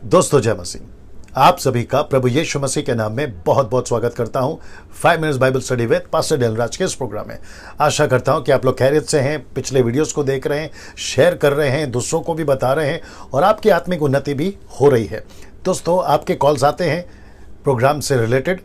दोस्तों जय मसीह। आप सभी का प्रभु यीशु मसीह के नाम में बहुत बहुत स्वागत करता हूं 5 minutes Bible study with pastor Dale Raj के इस प्रोग्राम में। आशा करता हूं कि आप लोग खैरियत से हैं, पिछले वीडियोस को देख रहे हैं, शेयर कर रहे हैं, दूसरों को भी बता रहे हैं और आपकी आत्मिक उन्नति भी हो रही है। दोस्तों आपके कॉल्स आते हैं प्रोग्राम से रिलेटेड,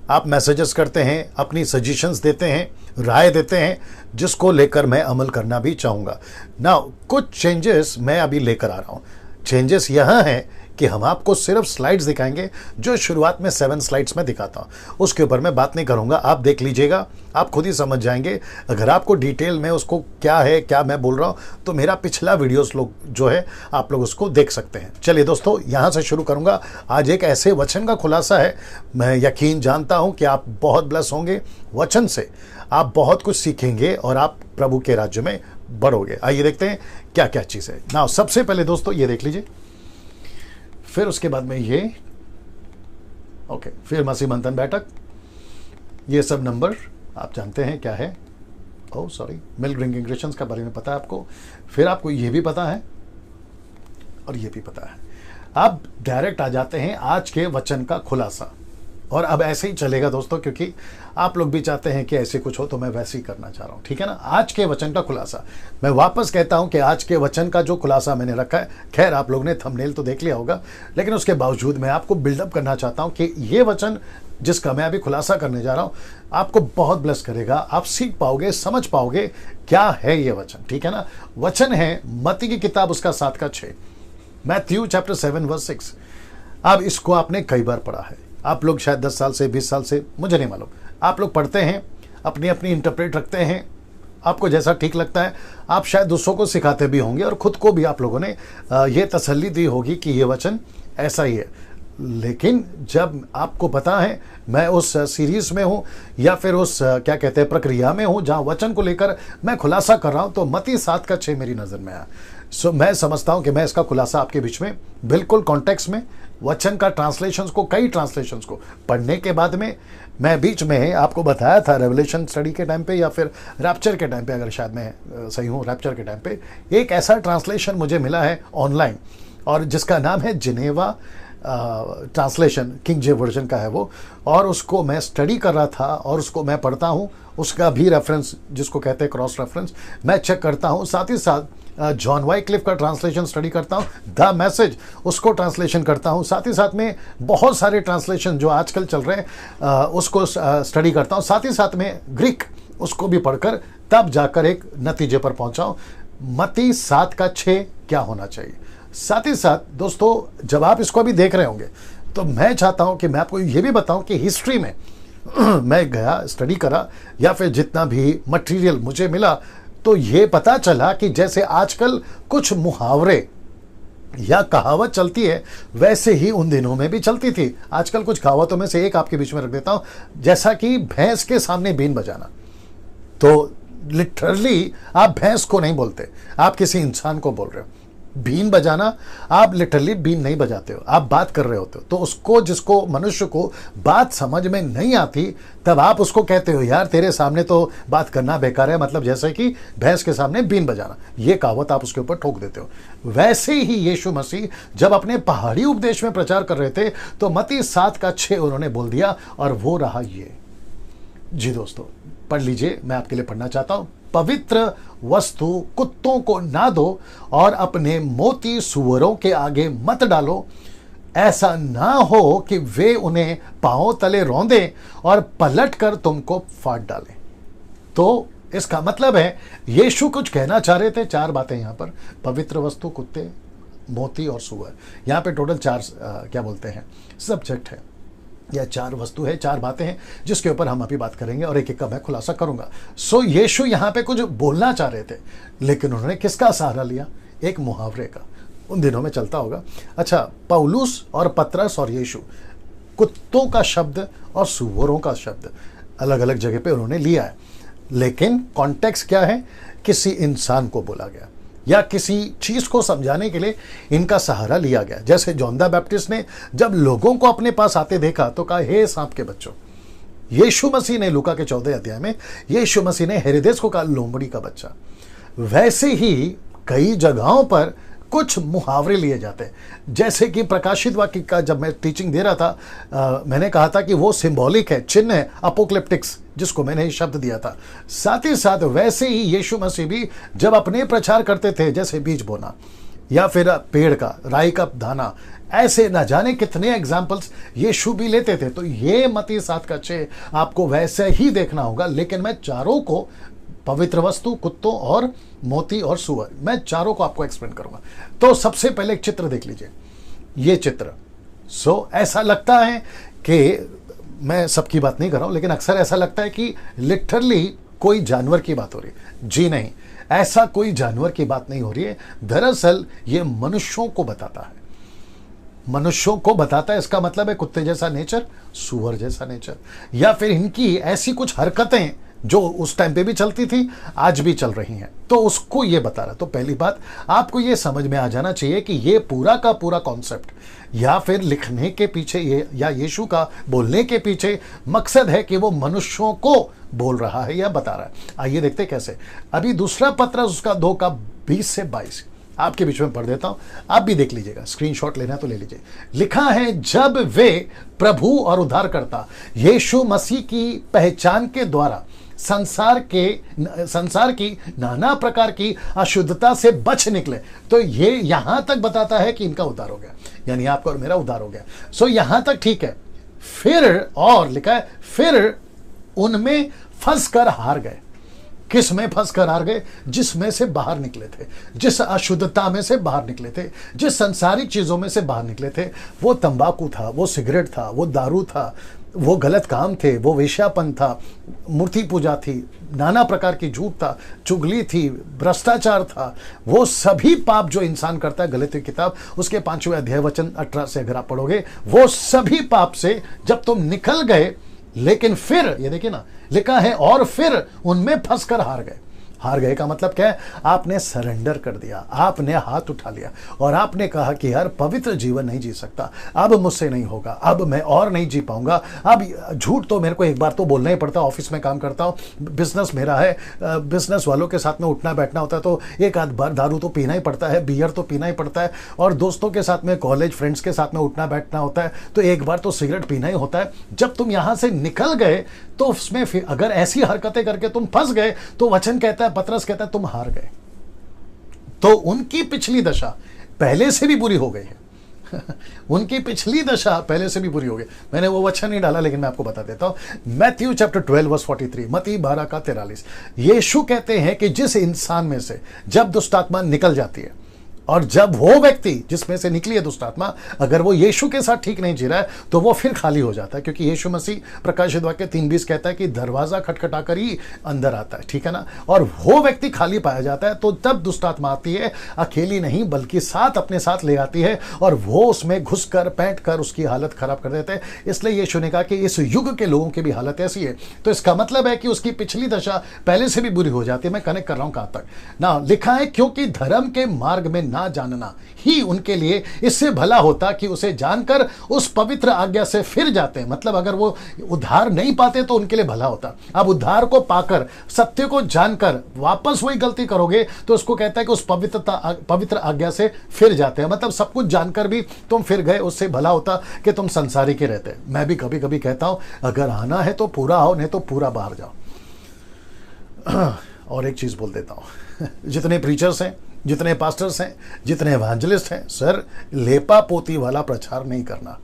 आप मैसेजेस करते हैं, अपनी सजेशंस देते हैं, राय देते हैं, जिसको लेकर मैं अमल करना भी चाहूँगा। नाउ कुछ चेंजेस मैं अभी लेकर आ रहा हूँ। चेंजेस यहाँ हैं कि हम आपको सिर्फ स्लाइड्स दिखाएंगे जो शुरुआत में 7 स्लाइड्स में दिखाता हूँ, उसके ऊपर मैं बात नहीं करूँगा। आप देख लीजिएगा, आप खुद ही समझ जाएंगे। अगर आपको डिटेल में उसको क्या है, क्या मैं बोल रहा हूँ, तो मेरा पिछला वीडियोस लोग जो है आप लोग उसको देख सकते हैं। चलिए दोस्तों, यहाँ से शुरू करूँगा। आज एक ऐसे वचन का खुलासा है, मैं यकीन जानता हूँ कि आप बहुत ब्लेस होंगे। वचन से आप बहुत कुछ सीखेंगे और आप प्रभु के राज्य में बढ़ोगे। आइए देखते हैं क्या क्या चीज़ है। ना सबसे पहले दोस्तों ये देख लीजिए, फिर उसके बाद में ये ओके, फिर मसीह मंथन बैठक, ये सब नंबर आप जानते हैं क्या है। Oh sorry, milk drinking Christians का बारे में पता है आपको। फिर आपको ये भी पता है और ये भी पता है। आप डायरेक्ट आ जाते हैं आज के वचन का खुलासा। और अब ऐसे ही चलेगा दोस्तों, क्योंकि आप लोग भी चाहते हैं कि ऐसे कुछ हो, तो मैं वैसे ही करना चाह रहा हूँ, ठीक है ना। आज के वचन का खुलासा मैं वापस कहता हूँ कि आज के वचन का जो खुलासा मैंने रखा है, खैर आप लोग ने थंबनेल तो देख लिया होगा, लेकिन उसके बावजूद मैं आपको बिल्डअप करना चाहता हूँ कि ये वचन जिसका मैं अभी खुलासा करने जा रहा हूँ आपको बहुत ब्लेस करेगा। आप सीख पाओगे, समझ पाओगे क्या है ये वचन, ठीक है ना। वचन है मत्ती की किताब, उसका 7:6, मैथ्यू चैप्टर 7:6। अब इसको आपने कई बार पढ़ा है, आप लोग शायद 10 साल से, 20 साल से, मुझे नहीं मालूम, आप लोग पढ़ते हैं, अपनी अपनी इंटरप्रेट रखते हैं, आपको जैसा ठीक लगता है। आप शायद दूसरों को सिखाते भी होंगे और खुद को भी आप लोगों ने ये तसल्ली दी होगी कि ये वचन ऐसा ही है। लेकिन जब आपको पता है मैं उस सीरीज में हूँ या फिर उस क्या कहते हैं प्रक्रिया में हूँ जहाँ वचन को लेकर मैं खुलासा कर रहा हूँ, तो मत्ती 7:6 मेरी नज़र में आया। सो मैं समझता हूँ कि मैं इसका खुलासा आपके बीच में बिल्कुल कॉन्टेक्स्ट में वचन का ट्रांसलेशंस को, कई ट्रांसलेशंस को पढ़ने के बाद में, मैं बीच में आपको बताया था रेवलेशन स्टडी के टाइम पे या फिर रैप्चर के टाइम पे, अगर शायद मैं सही हूँ, रैप्चर के टाइम पे एक ऐसा ट्रांसलेशन मुझे मिला है ऑनलाइन, और जिसका नाम है जिनेवा ट्रांसलेशन, किंग जे वर्जन का है वो, और उसको मैं स्टडी कर रहा था और उसको मैं पढ़ता हूँ। उसका भी रेफरेंस, जिसको कहते हैं क्रॉस रेफरेंस, मैं चेक करता हूँ। साथ ही साथ जॉन वाइक्लिफ का ट्रांसलेशन स्टडी करता हूँ, द मैसेज, उसको ट्रांसलेशन करता हूँ। साथ ही साथ में बहुत सारे ट्रांसलेशन जो आजकल चल रहे हैं उसको स्टडी करता हूँ। साथ ही साथ में ग्रीक, उसको भी पढ़कर तब जाकर एक नतीजे पर पहुँचा हूँ, मत्ती 7:6 क्या होना चाहिए। साथ ही साथ दोस्तों, जब आप इसको अभी देख रहे होंगे तो मैं चाहता हूं कि मैं आपको ये भी बताऊं कि हिस्ट्री में मैं गया, स्टडी करा, या फिर जितना भी मटेरियल मुझे मिला, तो ये पता चला कि जैसे आजकल कुछ मुहावरे या कहावत चलती है, वैसे ही उन दिनों में भी चलती थी। आजकल कुछ कहावतों में से एक आपके बीच में रख देता हूं, जैसा कि भैंस के सामने बीन बजाना। तो लिटरली आप भैंस को नहीं बोलते, आप किसी इंसान को बोल रहे हो। बीन बजाना, आप लिटरली बीन नहीं बजाते हो, आप बात कर रहे होते हो। तो उसको, जिसको, मनुष्य को बात समझ में नहीं आती, तब आप उसको कहते हो यार तेरे सामने तो बात करना बेकार है, मतलब जैसे कि भैंस के सामने बीन बजाना, ये कहावत आप उसके ऊपर ठोक देते हो। वैसे ही यीशु मसीह जब अपने पहाड़ी उपदेश में प्रचार कर रहे थे, तो मत्ती 7:6 उन्होंने बोल दिया, और वो रहा ये। जी दोस्तों पढ़ लीजिए, मैं आपके लिए पढ़ना चाहता हूं। पवित्र वस्तु कुत्तों को ना दो और अपने मोती सूअरों के आगे मत डालो, ऐसा ना हो कि वे उन्हें पांव तले रौंदें और पलटकर तुमको फाड़ डालें। तो इसका मतलब है यीशु कुछ कहना चाह रहे थे। 4 बातें यहां पर, पवित्र वस्तु, कुत्ते, मोती और सूअर। यहां पे टोटल 4 क्या बोलते हैं सब्जेक्ट है, या 4 वस्तु है, 4 बातें हैं, जिसके ऊपर हम अभी बात करेंगे और एक एक का मैं खुलासा करूंगा। सो यीशु यहाँ पे कुछ बोलना चाह रहे थे, लेकिन उन्होंने किसका सहारा लिया? एक मुहावरे का, उन दिनों में चलता होगा। अच्छा, पौलुस और पतरस और यीशु, कुत्तों का शब्द और सूअरों का शब्द अलग अलग जगह पे उन्होंने लिया है, लेकिन कॉन्टेक्स्ट क्या है? किसी इंसान को बोला गया या किसी चीज को समझाने के लिए इनका सहारा लिया गया। जैसे जॉन द बैप्टिस्ट ने जब लोगों को अपने पास आते देखा तो कहा, हे सांप के बच्चों। यीशु मसीह ने लूका के 14 अध्याय में यीशु मसीह ने हेरोदेस को कहा, लोमड़ी का बच्चा। वैसे ही कई जगहों पर कुछ मुहावरे लिए जाते हैं। जैसे कि प्रकाशित वाक्य का जब मैं टीचिंग दे रहा था, मैंने कहा था कि वो सिंबॉलिक है, चिन्ह है, अपोक्लिप्टिक्स, जिसको मैंने ये शब्द दिया था। साथ ही साथ वैसे ही यीशु मसीह भी जब अपने प्रचार करते थे, जैसे बीज बोना या फिर पेड़ का, राई का दाना, ऐसे न जाने कितने एग्जाम्पल्स यीशु भी लेते थे। तो ये मत्ती 7:6 आपको वैसे ही देखना होगा। लेकिन मैं चारों को, पवित्र वस्तु, कुत्तों और मोती और सुअर, मैं चारों को आपको एक्सप्लेन करूंगा। तो सबसे पहले एक चित्र देख लीजिए, ये चित्र। ऐसा लगता है कि मैं सबकी बात नहीं कर रहा हूं, लेकिन अक्सर ऐसा लगता है कि लिटरली कोई जानवर की बात हो रही है। जी नहीं, ऐसा कोई जानवर की बात नहीं हो रही है। दरअसल ये मनुष्यों को बताता है, मनुष्यों को बताता है। इसका मतलब है कुत्ते जैसा नेचर, सूअर जैसा नेचर, या फिर इनकी ऐसी कुछ हरकतें जो उस टाइम पे भी चलती थी, आज भी चल रही हैं, तो उसको ये बता रहा। तो पहली बात आपको ये समझ में आ जाना चाहिए कि ये पूरा का पूरा कॉन्सेप्ट या फिर लिखने के पीछे ये, या यीशु का बोलने के पीछे मकसद है कि वो मनुष्यों को बोल रहा है या बता रहा है। आइए देखते कैसे। अभी दूसरा पत्र उसका 2:20-22 आपके बीच में पढ़ देता हूं, आप भी देख लीजिएगा, स्क्रीनशॉट लेना है तो ले लीजिए। लिखा है, जब वे प्रभु और उद्धारकर्ता यीशु मसीह की पहचान के द्वारा संसार की नाना प्रकार की अशुद्धता से बच निकले। तो ये यहां तक बताता है कि इनका उद्धार हो गया, यानी आपका और मेरा उद्धार हो गया। यहां तक ठीक है। फिर और लिखा है, फिर उनमें फंस कर हार गए। किस में फंस कर हार गए? जिसमें से बाहर निकले थे, जिस अशुद्धता में से बाहर निकले थे, जिस संसारिक चीजों में से बाहर निकले थे। वो तंबाकू था, वो सिगरेट था, वो दारू था, वो गलत काम थे, वो वेश्यापन था, मूर्ति पूजा थी, नाना प्रकार की झूठ था, चुगली थी, भ्रष्टाचार था। वो सभी पाप जो इंसान करता है, गलती किताब उसके 5वें अध्याय वचन 18 से अगर आप पढ़ोगे, वो सभी पाप से जब तुम निकल गए, लेकिन फिर ये देखिए ना, लिखा है और फिर उनमें फंसकर हार गए। हार गए का मतलब क्या है? आपने सरेंडर कर दिया, आपने हाथ उठा लिया और आपने कहा कि यार पवित्र जीवन नहीं जी सकता, अब मुझसे नहीं होगा, अब मैं और नहीं जी पाऊंगा। अब झूठ तो मेरे को एक बार तो बोलना ही पड़ता है। ऑफिस में काम करता हूँ, बिजनेस मेरा है, बिजनेस वालों के साथ में उठना बैठना होता है, तो एक आध बार दारू तो पीना ही पड़ता है, बियर तो पीना ही पड़ता है, और दोस्तों के साथ में, कॉलेज फ्रेंड्स के साथ में उठना बैठना होता है, तो एक बार तो सिगरेट पीना ही होता है। जब तुम यहां से निकल गए तो उसमें फिर अगर ऐसी हरकतें करके तुम फंस गए, तो वचन कहता है, पतरस कहता है, तुम हार गए। तो उनकी पिछली दशा पहले से भी बुरी हो गई है। उनकी पिछली दशा पहले से भी बुरी हो गई। मैंने वो वचन नहीं डाला, लेकिन मैं आपको बता देता हूं। मैथ्यू चैप्टर 12:43, मत्ती 12:43, यीशु कहते हैं कि जिस इंसान में से जब दुष्ट आत्मा निकल जाती है, और जब वो व्यक्ति जिसमें से निकली है दुष्ट आत्मा, अगर वो यीशु के साथ ठीक नहीं जी रहा है, तो वो फिर खाली हो जाता है। क्योंकि यीशु मसीह प्रकाशित वाक्य 3:20 कहता है कि दरवाजा खटखटाकर ही अंदर आता है, ठीक है ना। और वो व्यक्ति खाली पाया जाता है, तो तब दुष्ट आत्मा आती है, अकेली नहीं बल्कि साथ अपने साथ ले आती है, और वो उसमें घुसकर पैंट कर उसकी हालत खराब कर देते हैं। इसलिए यीशु ने कहा कि इस युग के लोगों की भी हालत ऐसी है। तो इसका मतलब है कि उसकी पिछली दशा पहले से भी बुरी हो जाती है। मैं कनेक्ट कर रहा हूं कहां तक ना। लिखा है, क्योंकि धर्म के मार्ग में ना जानना ही उनके लिए इससे भला होता कि उसे जानकर उस पवित्र आज्ञा से फिर जाते हैं। मतलब अगर वो उद्धार नहीं पाते तो उनके लिए भला होता। अब उद्धार को पाकर, सत्य को जानकर वापस वही गलती करोगे, तो उसको कहता है कि उस पवित्र आज्ञा से फिर जाते हैं। मतलब सब कुछ जानकर भी तुम फिर गए, उससे भला होता कि तुम संसारी के रहते। मैं भी कभी कभी कहता हूं, अगर आना है तो पूरा आओ, नहीं तो पूरा बाहर जाओ। और एक चीज बोल देता हूं, जितने प्रीचर्स हैं, जितने पास्टर्स हैं, जितने एवांजलिस्ट हैं, सर लेपा पोती वाला प्रचार नहीं करना।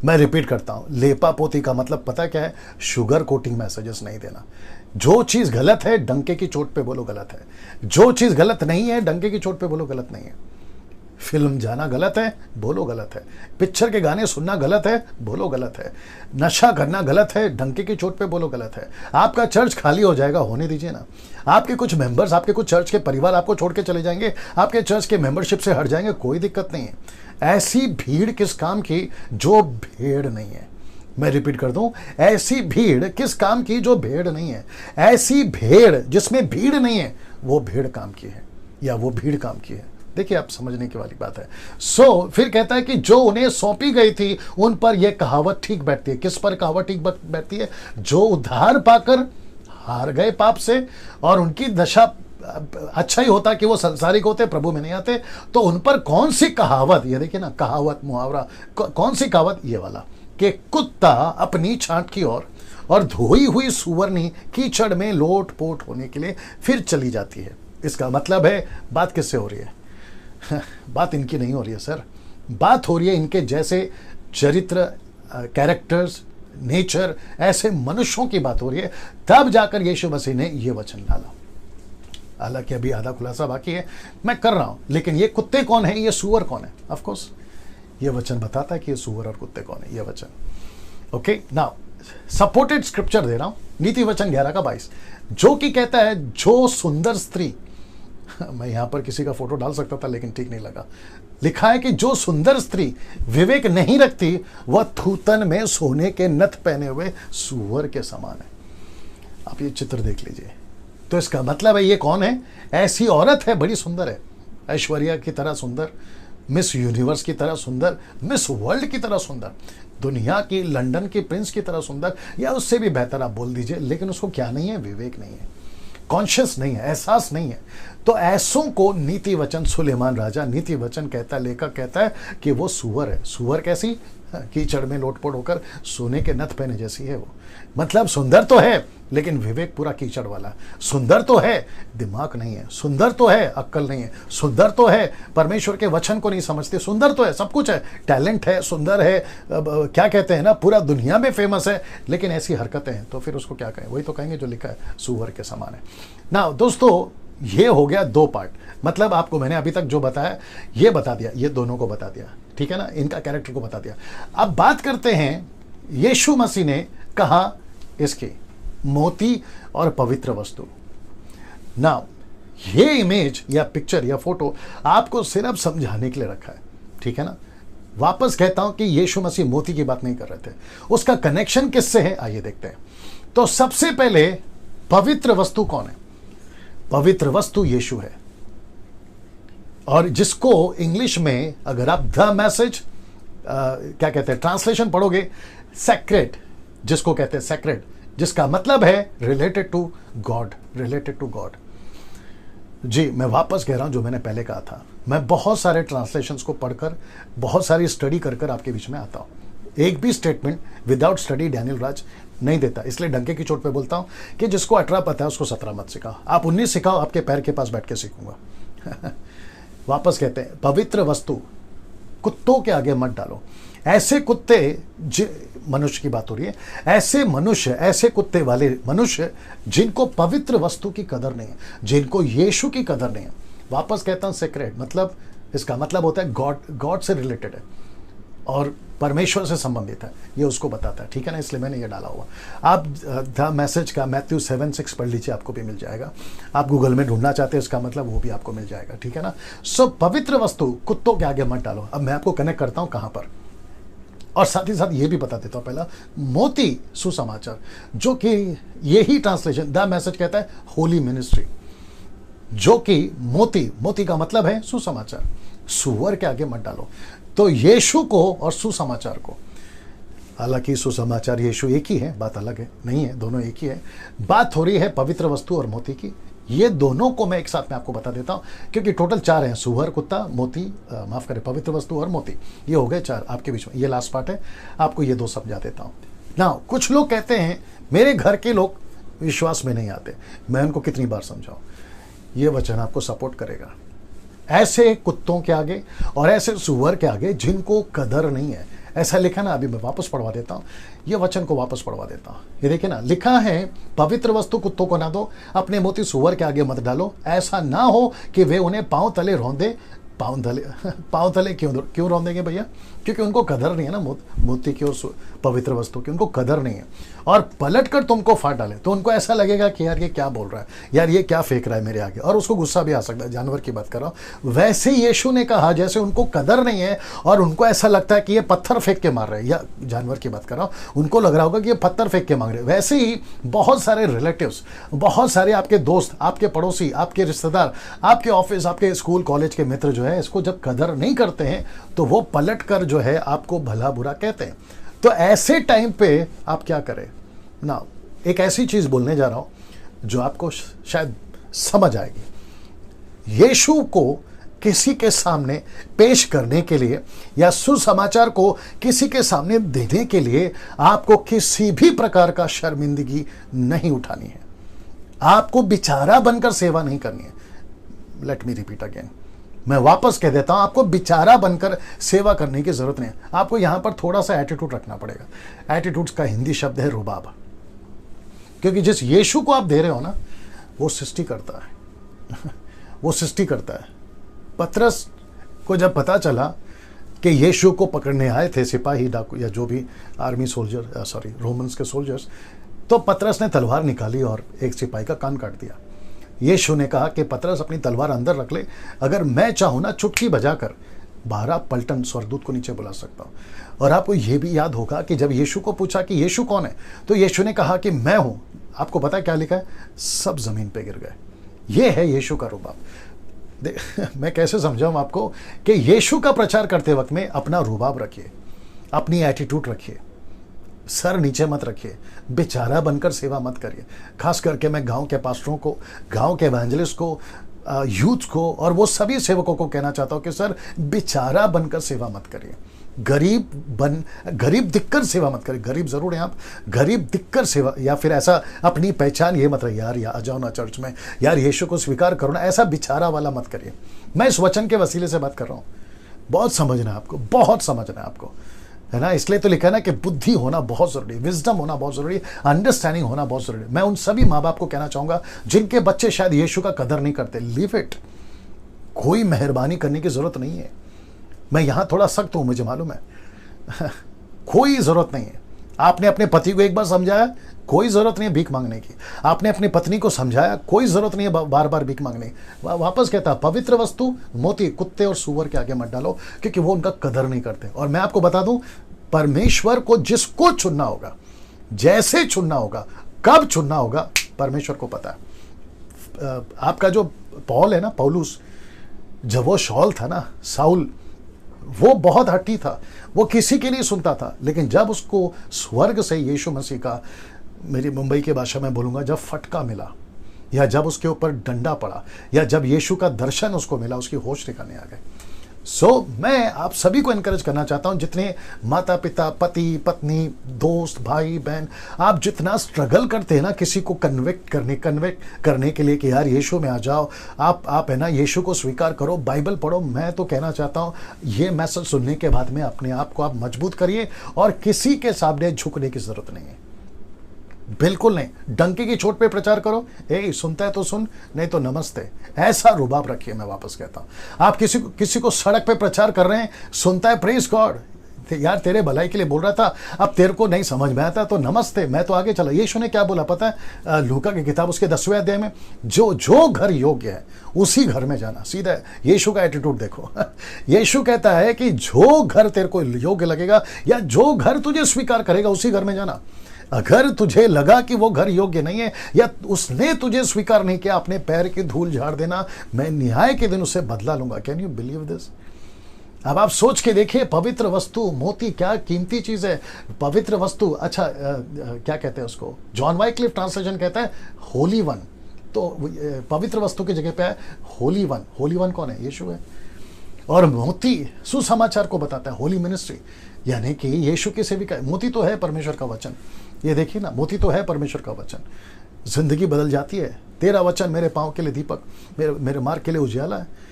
मैं रिपीट करता हूं, लेपा पोती का मतलब पता क्या है? शुगर कोटिंग मैसेजेस नहीं देना। जो चीज गलत है डंके की चोट पे बोलो गलत है, जो चीज गलत नहीं है डंके की चोट पे बोलो गलत नहीं है। फिल्म जाना गलत है, बोलो गलत है। पिक्चर के गाने सुनना गलत है, बोलो गलत है। नशा करना गलत है, डंके की चोट पे बोलो गलत है। आपका चर्च खाली हो जाएगा, होने दीजिए ना। आपके कुछ मेंबर्स, आपके कुछ चर्च के परिवार आपको छोड़ के चले जाएंगे, आपके चर्च के मेंबरशिप से हट जाएंगे, कोई दिक्कत नहीं है। ऐसी भीड़ किस काम की जो भेड़ नहीं है। मैं रिपीट कर दूं, ऐसी भीड़ किस काम की जो भेड़ नहीं है। ऐसी भेड़ जिसमें भीड़ नहीं है, वो भेड़ काम की है, या वो भीड़ काम की है। देखिए, आप समझने की वाली बात है। फिर कहता है कि जो उन्हें सौंपी गई थी उन पर यह कहावत ठीक बैठती है। किस पर कहावत ठीक बैठती है? जो उद्धार पाकर हार गए पाप से, और उनकी दशा अच्छा ही होता कि वो संसारिक होते, प्रभु में नहीं आते, तो उन पर कौन सी कहावत, ये देखिए ना, कहावत मुहावरा, कौन सी कहावत, ये वाला कि कुत्ता अपनी छांट की ओर और धोई हुई सुअरनी कीचड़ में लोट पोट होने के लिए फिर चली जाती है। इसका मतलब है बात किससे हो रही है? बात इनकी नहीं हो रही है सर, बात हो रही है इनके जैसे चरित्र, कैरेक्टर्स, नेचर, ऐसे मनुष्यों की बात हो रही है। तब जाकर यीशु मसीह ने ये वचन डाला। हालांकि अभी आधा खुलासा बाकी है, मैं कर रहा हूं, लेकिन ये कुत्ते कौन है, ये सुअर कौन है? ऑफ कोर्स ये वचन बताता है कि ये सुअर और कुत्ते कौन है, ये वचन। ओके, नाउ सपोर्टेड स्क्रिप्चर दे रहा हूं, नीति वचन 11:22, जो कि कहता है जो सुंदर स्त्री मैं यहां पर किसी का फोटो डाल सकता था लेकिन ठीक नहीं लगा। लिखा है कि जो सुंदर स्त्री विवेक नहीं रखती वह थूतन में सोने के नथ पहने हुए सुअर के समान है। आप ये चित्र देख लीजिए। तो इसका मतलब है ये कौन है? ऐसी औरत है, बड़ी सुंदर है, ऐश्वर्या की तरह सुंदर, मिस यूनिवर्स की तरह सुंदर, मिस वर्ल्ड की तरह सुंदर, दुनिया की, लंदन की प्रिंस की तरह सुंदर, या उससे भी बेहतर आप बोल दीजिए, लेकिन उसको क्या नहीं है? विवेक नहीं है, कॉन्शियस नहीं है, एहसास नहीं है। तो ऐसों को नीति वचन, सुलेमान राजा नीति वचन कहता है, लेखक कहता है कि वो सुअर है। सुअर कैसी? कीचड़ में लोटपोट होकर सोने के नथ पहने जैसी है वो। मतलब सुंदर तो है लेकिन विवेक पूरा कीचड़ वाला। सुंदर तो है, दिमाग नहीं है। सुंदर तो है, अक्ल नहीं है। सुंदर तो है, परमेश्वर के वचन को नहीं समझते। सुंदर तो है, सब कुछ है, टैलेंट है, सुंदर है, क्या कहते हैं ना, पूरा दुनिया में फेमस है, लेकिन ऐसी हरकतें हैं, तो फिर उसको क्या कहें? वही तो कहेंगे जो लिखा है, सुअर के समान है ना। दोस्तों, ये हो गया 2 पार्ट। मतलब आपको मैंने अभी तक जो बताया ये बता दिया, ये दोनों को बता दिया, ठीक है ना, इनका कैरेक्टर को बता दिया। अब बात करते हैं यीशु मसीह ने कहा इसकी मोती और पवित्र वस्तु। ना ये इमेज या पिक्चर या फोटो आपको सिर्फ समझाने के लिए रखा है, ठीक है ना। वापस कहता हूं कि यीशु मसीह मोती की बात नहीं कर रहे थे। उसका कनेक्शन किससे है, आइए देखते हैं। तो सबसे पहले पवित्र वस्तु कौन है? पवित्र वस्तु यीशु है, और जिसको इंग्लिश में अगर आप द मैसेज क्या कहते हैं ट्रांसलेशन पढ़ोगे, सेक्रेड, जिसको कहते हैं सेक्रेड, जिसका मतलब है related to God, related to God. जी, मैं वापस कह रहा हूं जो मैंने पहले कहा था, मैं बहुत सारे ट्रांसलेशंस को पढ़कर, बहुत सारी स्टडी कर आपके बीच में आता हूं। एक भी स्टेटमेंट विदाउट स्टडी डैनियल राज नहीं देता, इसलिए डंके की चोट पे बोलता हूं कि जिसको 18 पता है उसको 17 मत सिखाओ। आप 19 सिखाओ, आपके पैर के पास बैठ के सीखूंगा। वापस कहते हैं पवित्र वस्तु, कुत्तों के आगे मत डालो। ऐसे कुत्ते, मनुष्य की बात हो रही है, ऐसे मनुष्य, ऐसे कुत्ते वाले मनुष्य जिनको पवित्र वस्तु की कदर नहीं है, जिनको यीशु की कदर नहीं है। वापस कहता हूं सेक्रेड, मतलब इसका मतलब होता है गॉड से रिलेटेड है और परमेश्वर से संबंधित है, ये उसको बताता है, ठीक है ना। इसलिए मैंने ये डाला हुआ। आप द मैसेज का मैथ्यू 7:6 पढ़ लीजिए, आपको भी मिल जाएगा। आप गूगल में ढूंढना चाहते हैं इसका मतलब, वो भी आपको मिल जाएगा, ठीक है ना। सो पवित्र वस्तु कुत्तों के आगे मत डालो। अब मैं आपको कनेक्ट करता हूं कहां पर, और साथ ही साथ ये भी बता देता हूं। पहला मोती, सुसमाचार, जो कि यही ट्रांसलेशन द मैसेज कहता है होली मिनिस्ट्री, जो कि मोती का मतलब है सुसमाचार। सुअर के आगे मत डालो। तो यीशु को और सुसमाचार को, हालांकि सुसमाचार यीशु एक ही है, बात अलग है, नहीं है, दोनों एक ही है। बात हो रही है पवित्र वस्तु और मोती की। ये दोनों को मैं एक साथ में आपको बता देता हूं, क्योंकि टोटल 4 हैं, सुअर, कुत्ता, मोती, माफ करें, पवित्र वस्तु और मोती, ये हो गए 4 आपके बीच में। ये लास्ट पार्ट है, आपको ये 2 समझा देता हूं ना। कुछ लोग कहते हैं मेरे घर के लोग विश्वास में नहीं आते, मैं उनको कितनी बार समझाऊं। ये वचन आपको सपोर्ट करेगा ऐसे कुत्तों के आगे और ऐसे सुअर के आगे जिनको कदर नहीं है। ऐसा लिखा ना, अभी मैं वापस पढ़वा देता हूं, ये वचन को वापस पढ़वा देता हूं। ये देखिए ना, लिखा है पवित्र वस्तु कुत्तों को ना दो, अपने मोती सुअर के आगे मत डालो, ऐसा ना हो कि वे उन्हें पांव तले रौंदे। पांव तले क्यों रौंदेंगे भैया? क्योंकि उनको कदर नहीं है ना, मोती की और पवित्र वस्तु की उनको कदर नहीं है, और पलट कर तुमको फाड़ डाले तो उनको ऐसा लगेगा कि यार ये क्या बोल रहा है, यार ये क्या फेंक रहा है मेरे आगे, और उसको गुस्सा भी आ सकता है। जानवर की बात कर रहा हूं। वैसे यीशु ने कहा जैसे उनको कदर नहीं है और उनको ऐसा लगता है कि ये पत्थर फेंक के मार रहे हैं, या जानवर की बात कर रहा हूं, उनको लग रहा होगा कि ये पत्थर फेंक के मांग रहे हैं। वैसे ही बहुत सारे रिलेटिव्स, बहुत सारे आपके दोस्त, आपके पड़ोसी, आपके रिश्तेदार, आपके ऑफिस, आपके स्कूल कॉलेज के मित्र जो है, इसको जब कदर नहीं करते हैं तो वो पलट कर जो है आपको भला बुरा कहते हैं। तो ऐसे टाइम पे आप क्या करें ना, एक ऐसी चीज बोलने जा रहा हूं जो आपको शायद समझ आएगी। यीशु को किसी के सामने पेश करने के लिए या सुसमाचार को किसी के सामने देने के लिए आपको किसी भी प्रकार का शर्मिंदगी नहीं उठानी है। आपको बेचारा बनकर सेवा नहीं करनी है। लेट मी रिपीट अगेन, मैं वापस कह देता हूं, आपको बेचारा बनकर सेवा करने की जरूरत नहीं है। आपको यहां पर थोड़ा सा एटीट्यूड रखना पड़ेगा। एटीट्यूड का हिंदी शब्द है रुबाब, क्योंकि जिस यीशु को आप दे रहे हो ना, वो सृष्टि करता है वो सृष्टि करता है। पतरस को जब पता चला कि यीशु को पकड़ने आए थे सिपाही डाकू या जो भी आर्मी सोल्जर, रोमन्स के सोल्जर्स, तो पतरस ने तलवार निकाली और एक सिपाही का कान काट दिया। यीशु ने कहा कि पतरस अपनी तलवार अंदर रख ले, अगर मैं चाहूं ना चुटकी बजाकर 12 पलटन स्वर्गदूत को नीचे बुला सकता हूं। और आपको यह भी याद होगा कि जब यीशु को पूछा कि यीशु कौन है, तो यीशु ने कहा कि मैं हूं। आपको पता है क्या लिखा है? सब जमीन पे गिर गए। यह है यीशु का रुबाब। मैं कैसे समझाऊं आपको कि यीशु का प्रचार करते वक्त में अपना रुबाब रखिए, अपनी एटीट्यूड रखिए, सर नीचे मत रखिए, बेचारा बनकर सेवा मत करिए। खास करके मैं गांव के पास्टरों को, गांव के एवेंजलिस्ट को, यूथ को और वो सभी सेवकों को कहना चाहता हूं कि सर बेचारा बनकर सेवा मत करिए। गरीब दिखकर सेवा मत करिए। गरीब जरूर हैं आप, गरीब दिखकर सेवा, या फिर ऐसा अपनी पहचान ये मत रही यार आ जाओ ना चर्च में, यार यीशु को स्वीकार करो ना, ऐसा बेचारा वाला मत करिए। मैं इस वचन के वसीले से बात कर रहा हूं। बहुत समझना है आपको, बहुत समझना है आपको, है ना। इसलिए तो लिखा है ना कि बुद्धि होना बहुत जरूरी है, विजडम होना बहुत जरूरी है, अंडरस्टैंडिंग होना बहुत जरूरी है। मैं उन सभी माँ बाप को कहना चाहूंगा जिनके बच्चे शायद यीशु का कदर नहीं करते, लीव इट। कोई मेहरबानी करने की जरूरत नहीं है। मैं यहां थोड़ा सख्त हूं, मुझे मालूम है कोई जरूरत नहीं है। आपने अपने पति को एक बार समझाया, कोई जरूरत नहीं है भीख मांगने की। आपने अपनी पत्नी को समझाया, कोई जरूरत नहीं है बार बार भीख मांगने की। वापस कहता पवित्र वस्तु मोती कुत्ते और सूअर के आगे मत डालो, क्योंकि वो उनका कदर नहीं करते। और मैं आपको बता दूं, परमेश्वर को जिसको चुनना होगा, जैसे चुनना होगा, कब चुनना होगा, परमेश्वर को पता है। आपका जो पौल है ना, पौलुस, जब वो शौल था ना, साउल, वो बहुत हट्टी था, वो किसी के लिए सुनता था। लेकिन जब उसको स्वर्ग से यीशु मसीह का, मेरी मुंबई की भाषा में बोलूंगा, जब फटका मिला, या जब उसके ऊपर डंडा पड़ा, या जब यीशु का दर्शन उसको मिला, उसकी होश ठिकाने आ गए। मैं आप सभी को एनकरेज करना चाहता हूं, जितने माता पिता, पति पत्नी, दोस्त, भाई बहन, आप जितना स्ट्रगल करते हैं ना किसी को कन्विक्ट करने के लिए कि यार यीशु में आ जाओ, आप है ना यीशु को स्वीकार करो, बाइबल पढ़ो। मैं तो कहना चाहता हूं, ये मैसेज सुनने के बाद में अपने आप को आप मजबूत करिए और किसी के सामने झुकने की जरूरत नहीं है, बिल्कुल नहीं। डंके की चोट पे प्रचार करो, सुनता है तो सुन, नहीं तो नमस्ते, ऐसा रुबाब रखिए। मैं वापस कहता हूं, आप किसी को सड़क पे प्रचार कर रहे हैं, सुनता है प्रेज गॉड, यार तेरे भलाई के लिए बोल रहा था, अब तेरे को नहीं समझ में आता तो नमस्ते, मैं तो आगे चला। यीशु ने क्या बोला पता है? लूका की किताब उसके 10वें अध्याय में, जो घर योग्य है उसी घर में जाना। सीधा यीशु का एटीट्यूड देखो यीशु कहता है कि जो घर तेरे को योग्य लगेगा, या जो घर तुझे स्वीकार करेगा, उसी घर में जाना। अगर तुझे लगा कि वो घर योग्य नहीं है, या उसने तुझे स्वीकार नहीं किया, अपने पैर की धूल झाड़ देना, मैं न्याय के दिन उससे बदला लूंगा। Can you believe this? अब आप सोच के देखिए, पवित्र वस्तु मोती क्या कीमती चीज है। पवित्र वस्तु, अच्छा क्या कहते हैं उसको? जॉन वाइक्लिफ ट्रांसलेशन कहता है होली वन। तो पवित्र वस्तु की जगह पे है होली वन। होली वन कौन है? यीशु है। और मोती सुसमाचार को बताता है, होली मिनिस्ट्री, यानी कि यीशु की सेविका। मोती तो है परमेश्वर का वचन, ये देखिए ना, मोती तो है परमेश्वर का वचन। जिंदगी बदल जाती है। तेरा वचन मेरे पांव के लिए दीपक, मेरे मार्ग के लिए उजियाला है।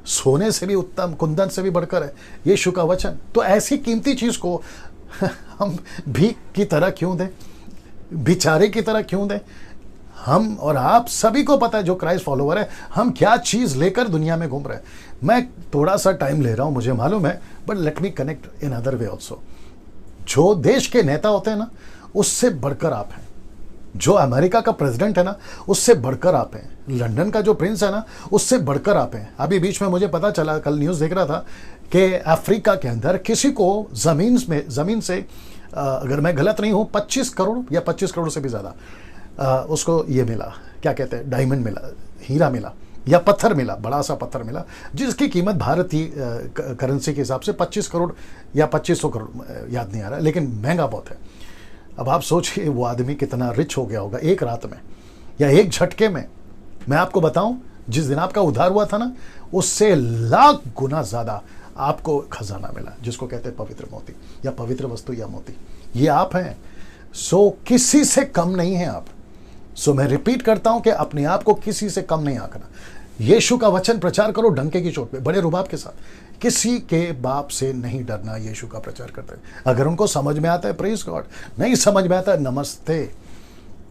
सोने से भी उत्तम, कुंदन से भी बढ़कर है यीशु का वचन। तो ऐसी कीमती चीज को हम भीख की तरह क्यों दें, बेचारे की तरह क्यों दें? हम और आप सभी को पता है, जो क्राइस्ट फॉलोवर है, हम क्या चीज लेकर दुनिया में घूम रहे हैं। मैं थोड़ा सा टाइम ले रहा हूं, मुझे मालूम है, but let me connect in other way also. जो देश के नेता होते हैं ना, उससे बढ़कर आप हैं। जो अमेरिका का प्रेसिडेंट है ना, उससे बढ़कर आप हैं। लंदन का जो प्रिंस है ना, उससे बढ़कर आप हैं। अभी बीच में मुझे पता चला, कल न्यूज़ देख रहा था कि अफ्रीका के अंदर किसी को जमीन से अगर मैं गलत नहीं हूं, 25 करोड़ या 25 करोड़ से भी ज़्यादा उसको ये मिला, क्या कहते हैं, डायमंड मिला, हीरा मिला, या पत्थर मिला, बड़ा सा पत्थर मिला, जिसकी कीमत भारतीय करेंसी के हिसाब से 25 करोड़ या 2500 करोड़, याद नहीं आ रहा, लेकिन महंगा बहुत है। अब आप सोचिए वो आदमी कितना रिच हो गया होगा एक रात में या एक झटके में। मैं आपको बताऊं, जिस दिन आपका उद्धार हुआ था ना, उससे लाख गुना ज्यादा आपको खजाना मिला, जिसको कहते हैं पवित्र मोती या पवित्र वस्तु या मोती। ये आप हैं। सो किसी से कम नहीं है आप। सो मैं रिपीट करता हूं कि अपने आप को किसी से कम नहीं आंकना। यीशु का वचन प्रचार करो डंके की चोट पे, बड़े रुबाब के साथ। किसी के बाप से नहीं डरना, यीशु का प्रचार करते हैं। अगर उनको समझ में आता है प्रेज गॉड, नहीं समझ में आता है नमस्ते,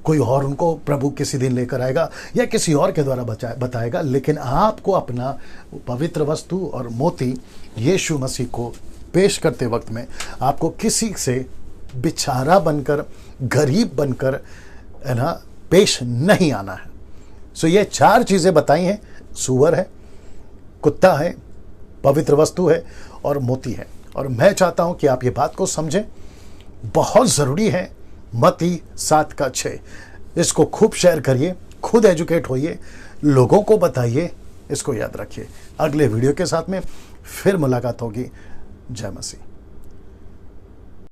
कोई और उनको प्रभु किसी दिन लेकर आएगा या किसी और के द्वारा बताएगा। लेकिन आपको अपना पवित्र वस्तु और मोती यीशु मसीह को पेश करते वक्त में आपको किसी से बेचारा बनकर, गरीब बनकर, है ना, पेश नहीं आना है। सो ये 4 चीजें बताई हैं, सूअर है, कुत्ता है, पवित्र वस्तु है और मोती है। और मैं चाहता हूं कि आप ये बात को समझें, बहुत जरूरी है। मत्ती 7:6 इसको खूब शेयर करिए, खुद एजुकेट होइए, लोगों को बताइए, इसको याद रखिए। अगले वीडियो के साथ में फिर मुलाकात होगी। जय मसीह।